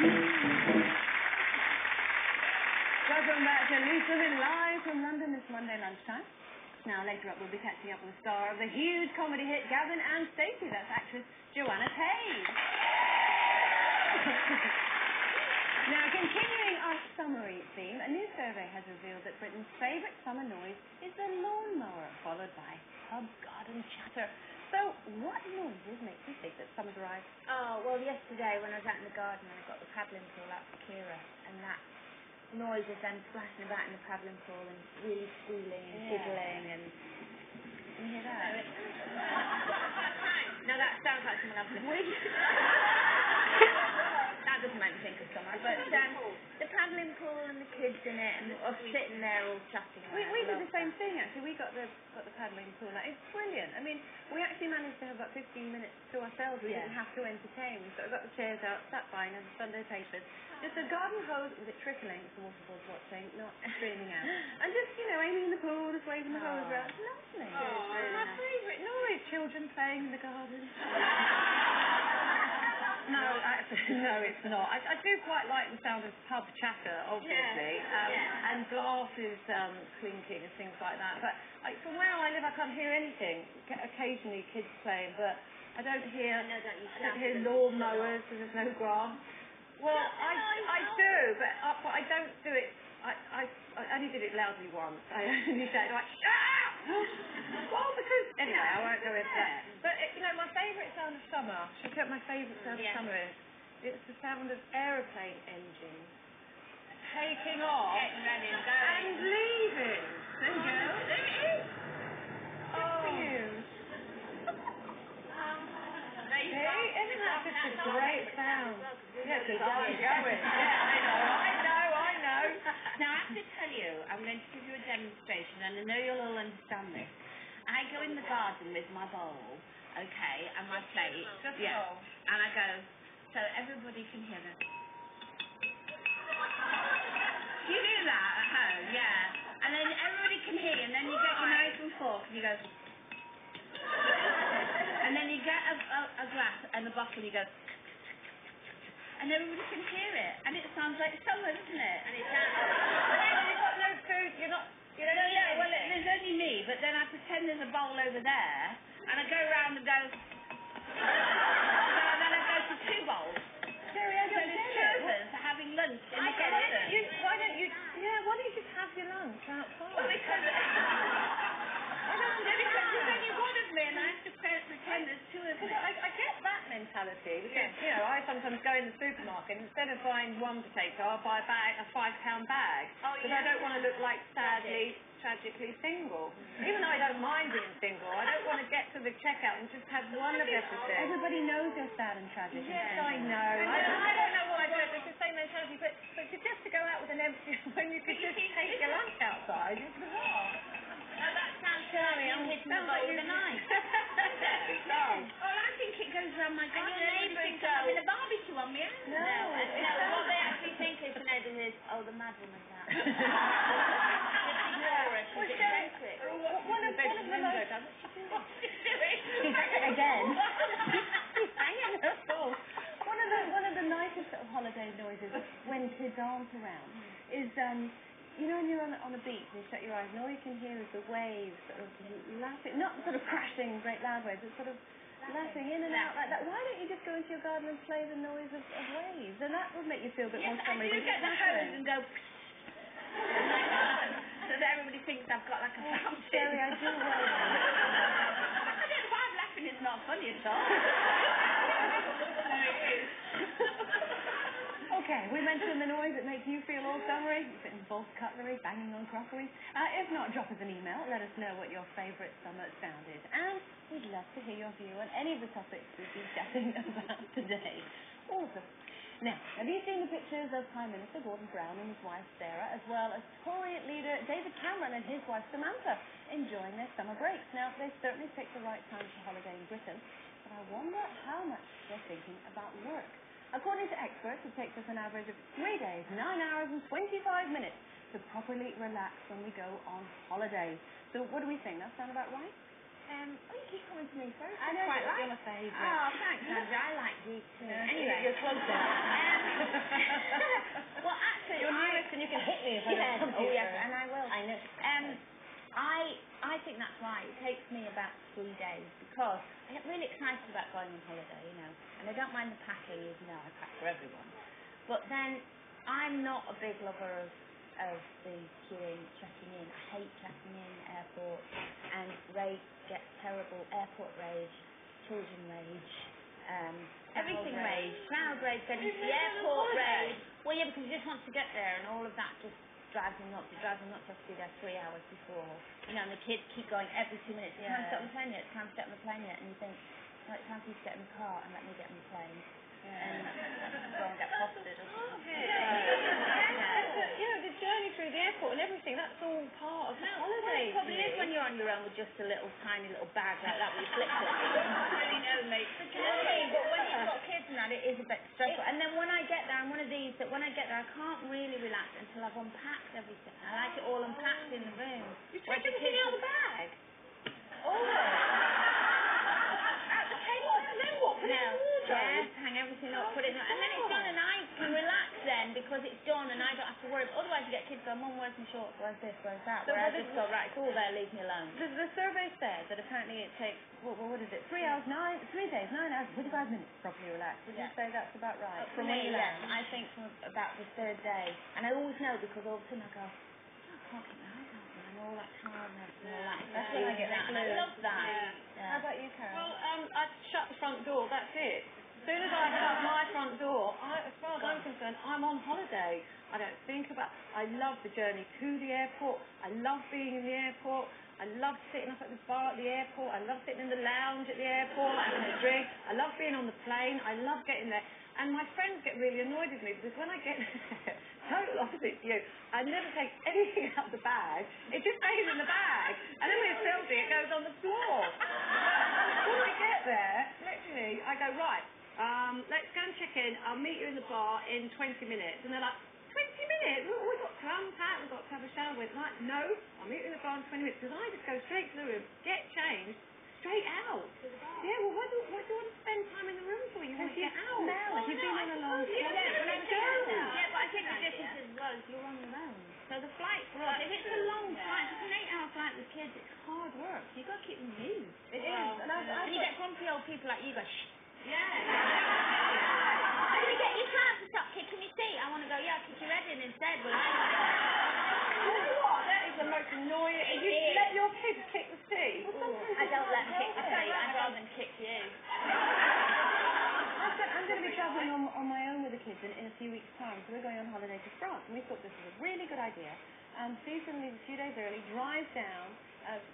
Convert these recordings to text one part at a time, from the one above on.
Welcome back to Lisa Min live from London this Monday lunchtime. Now, later up, we'll be catching up with the star of the huge comedy hit Gavin and Stacey. That's actress Joanna Page. Now, continuing our summery theme, a new survey has revealed that Britain's favourite summer noise is the lawnmower, followed by pub garden chatter. So, what noises make you think that summer's arrived? Oh, well, yesterday when I was out in the garden and I got the paddling pool out for Kira, and that noise of them splashing about in the paddling pool and really squealing and giggling and... Can you hear that? No, that sounds like someone else's voice. That doesn't make me think of summer, but the paddling pool and the kids in it and us sitting there all chatting. We did the same thing, actually. We got the paddling pool. It's brilliant. I mean, we actually managed to have about 15 minutes to ourselves. We didn't have to entertain. We sort of got the chairs out, sat by, and had the Sunday papers. Just a garden hose with it trickling, the waterfalls watching, not streaming out. And just, aiming in the pool, just waving the hose around. It's lovely. Oh, It's my favourite noise, children playing in the garden. No, actually, no, it's not. I do quite like the sound of pub chatter, obviously, and glasses clinking and things like that. But from where I live, I can't hear anything. Occasionally, kids playing, but I don't hear lawn mowers because there's no grass. Well, I do, but I don't do it. I only did it loudly once. I only said, like, shut up! Well, because, anyway, I won't go into that. But, my favourite sound of summer, my favourite sound of summer is, it's the sound of aeroplane engines taking off and leaving. There you go. There it is. Good for you. See, isn't that just a great sound? Yeah, because I'm going. I know. Now, I have to tell you, I'm going to give you a demonstration, and I know you'll all understand this. I go in the garden with my bowl, okay, and my plate. And I go, so everybody can hear it. You do that at home, yeah. And then everybody can hear, and then you get your knife and fork, and you go... And then you get a glass and a bottle, and you go... And everybody can hear it, and it sounds like summer, doesn't it? And it sounds... You've got no food, you don't well, there's only me, but then I pretend there's a bowl over there, and I go round and go... So then I go to two bowls. Jerry, So there's two of us having lunch in the garden. Why don't you just have your lunch outside? Well, because... There's only one of me, and I have to pretend there's two of me. I get that mentality because I sometimes go in the supermarket and instead of buying one potato, I'll buy a £5 bag because I don't want to look like tragically single. Even though I don't mind being single, I don't want to get to the checkout and just have one of everything. Everybody knows you're sad and tragic. Yes, I know. I don't know why I do it. It's the same mentality, but just to go out with an empty when you could just take your lunch outside is bizarre. Oh, that sounds silly. I'm hitting the bowl with a knife. Well, I think it goes around my garden. And your neighbours I'm having a barbecue on me. No, what they actually think is the neighbours is, oh, the mad woman's out. One of the most... Again. One of the nicest sort of holiday noises when kids aren't around is... when you're on a beach and you shut your eyes and all you can hear is the waves sort of lapping, not sort of crashing great loud waves, but sort of lapping in and out like that. Why don't you just go into your garden and play the noise of waves? And that would make you feel a bit more summery. I do get the hose and go... so that everybody thinks I've got like a fountain. Jerry, I do worry. I don't know why I'm laughing, it's not funny at all. Okay, we mentioned the noise that makes you feel all summery. If it involves cutlery, banging on crockery. If not, drop us an email. Let us know what your favourite summer sound is. And we'd love to hear your view on any of the topics we've been chatting about today. Awesome. Now, have you seen the pictures of Prime Minister Gordon Brown and his wife Sarah, as well as Tory leader David Cameron and his wife Samantha enjoying their summer breaks? Now, they certainly picked the right time for holiday in Britain, but I wonder how much they're thinking about work. According to experts, it takes us an average of 3 days, 9 hours and 25 minutes to properly relax when we go on holiday. So what do we think? That sound about right? You keep coming to me first. I know quite you're like. my favourite. Oh, thanks, Andrew. I like you too. Yeah. Anyway. You're closer. Well, actually, you're newest and you can hit me if I don't come to oh you yes, first. and I will. I know. I think that's right. It takes me about 3 days because I get really excited about going on holiday, you know, and I don't mind the packing, even though I pack for everyone. But then I'm not a big lover of the queuing, checking in. I hate checking in airports, and Ray gets terrible airport rage, children rage, everything rage, crowd rage, then the airport rage. Well, yeah, because you just want to get there, and all of that just drives me nuts. It drives me nuts to have to be there 3 hours before. You know, and the kids keep going every 2 minutes. It's time to get on the plane yet. It's time to get on the plane yet. And you think, no, it's time for you to get in the car and let me get on the plane. And go and get fostered or something. You know, the journey through the airport and everything, that's all part of the holiday. Well, it probably is when you're on your own with just a little tiny little bag like that where you flip it. really know, mate. But when you've got kids and that, it is a bit stressful. And then when I get there, I'm one of these that when I get there, I can't really relax until I've unpacked everything. I like it all unpacked in the room. You take everything out of the bag? At the table, and then what? Put it in the wardrobe? Yes, hang everything up, put it in, and then it's done, and I can relax then because it's done, and I don't have to worry. Otherwise, you get kids going, Mum, where's my shorts? Where's this? Where's that? Where I just go, right, it's all there, leave me alone. The survey said that apparently it takes, what is it, 3 hours, 3 days, 9 hours, 45 minutes to properly relax. Would you say that's about right? From when you left, I think from about the 3rd day, and I always know because all of a sudden I go, I can't keep my eyes open, and all that tiredness and all that. That's when I get that, and I love that. How about you, Carol? Well, I shut the front door, that's it. As soon as I shut my front door, as far as I'm concerned, I'm on holiday. I don't think about, I love the journey to the airport. I love being in the airport. I love sitting up at the bar at the airport. I love sitting in the lounge at the airport, having a drink. I love being on the plane. I love getting there. And my friends get really annoyed with me because when I get there, total opposite to you, I never take anything out of the bag. It just stays in the bag. And then when it's filthy, it goes on the floor. When I get there, literally, I go, right, let's go and check in. I'll meet you in the bar in 20 minutes. And they're like, 20 minutes? We've got to unpack, we've got to have a shower. We're like, no, I'll meet you in the bar in 20 minutes. Because I just go straight to the room, get changed, straight out. Yeah, well, what do you want to spend time in the room for? You want to get out. You've been on a long Yeah, flight. but I think the difference as well is you're on your own. So the flight for us, if it's a long flight, if it's an 8-hour flight with kids, it's hard work. You've got to keep them amused. It is. And you get grumpy old people like you go, shh. Yeah. You can't stop kicking your seat. I want to go, yeah, kick your head in instead. Well, You know what? That is the most annoying. You let your kids kick the seat. I don't let them kick the seat. I'd rather them kick you. I'm going to be travelling on my own with the kids in a few weeks' time. So we're going on holiday to France, and we thought this was a really good idea. And Steve's going to leave a few days early, drive down.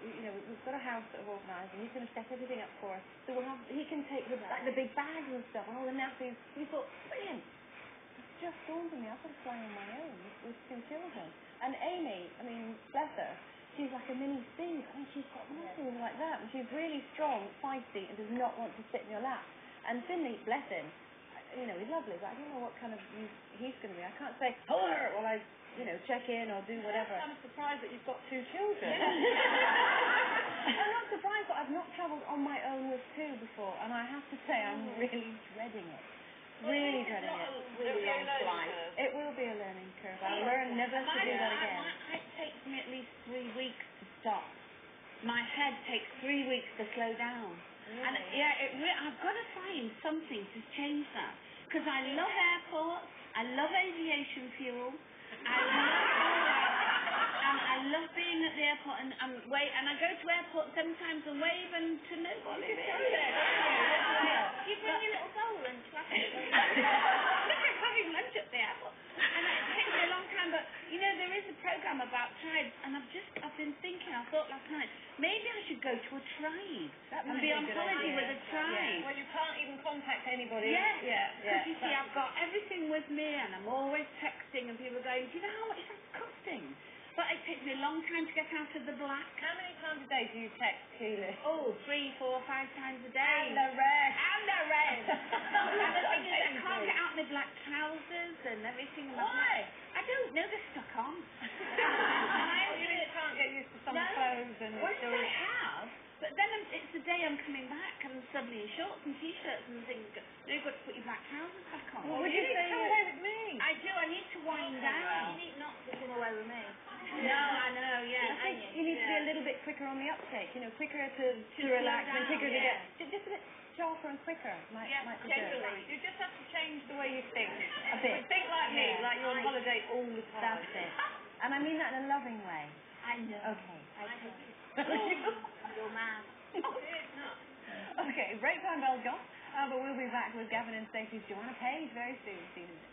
We've got a house sort of organised, and he's going to set everything up for us. So he can take the big bags and stuff, and all the nappies. We thought, brilliant. It's just dawned on me. I've got to fly on my own with 2 children. And Amy, I mean, bless her, she's like a mini Steve. I mean, she's got muscles like that, and she's really strong, feisty, and does not want to sit in your lap. And Finley, bless him, he's lovely, but I don't know what kind of use he's going to be. I can't say, while I, check in or do whatever. I'm surprised that you've got 2 children. I'm not surprised, but I've not travelled on my own with 2 before, and I have to say I'm really dreading it. Really dreading it. Really long flight. It will be a learning curve. I'll learn never to do that again. It takes me at least 3 weeks to stop. My head takes 3 weeks to slow down. Really? And I've got to find something to change that. Because I love airports, I love aviation fuel, I love being at the airport and I go to airports sometimes and wave and to nobody. You bring your little bowl and track it. Look at having lunch at the airport. And it takes me a long time, but there is a program about tribes, and I've been thinking, I thought last night, maybe I should go to a tribe and be on holiday with a tribe. Well, you can't even contact anybody. Yeah. Because you see, I've got everything with me, and I'm always texting, and people are going, do you know how much that's costing? But it takes me a long time to get out of the black. How many times a day do you text Keely? 3, 4, 5 times a day. And the rest. And the rest. And the thing is, I can't get out my black trousers and everything. Why? I don't know, they're stuck on. You can't get used to summer clothes and... Well, I have. But then it's the day I'm coming back and suddenly shorts and t-shirts and things. You've got to put your black trousers back on. Well, would you need to come away with slowing down. You need not to come away with me. No, I know, yeah. I think you need to be a little bit quicker on the uptake, quicker to relax and quicker to get, just a bit sharper and quicker might be good. Generally, you just have to change the way you think. A bit. Think like me, like you're on holiday all the time. That's it. And I mean that in a loving way. I know. Okay. You're mad. Okay, break time bell's gone, but we'll be back with Gavin and Stacey's Joanna Page very soon. See you in a minute.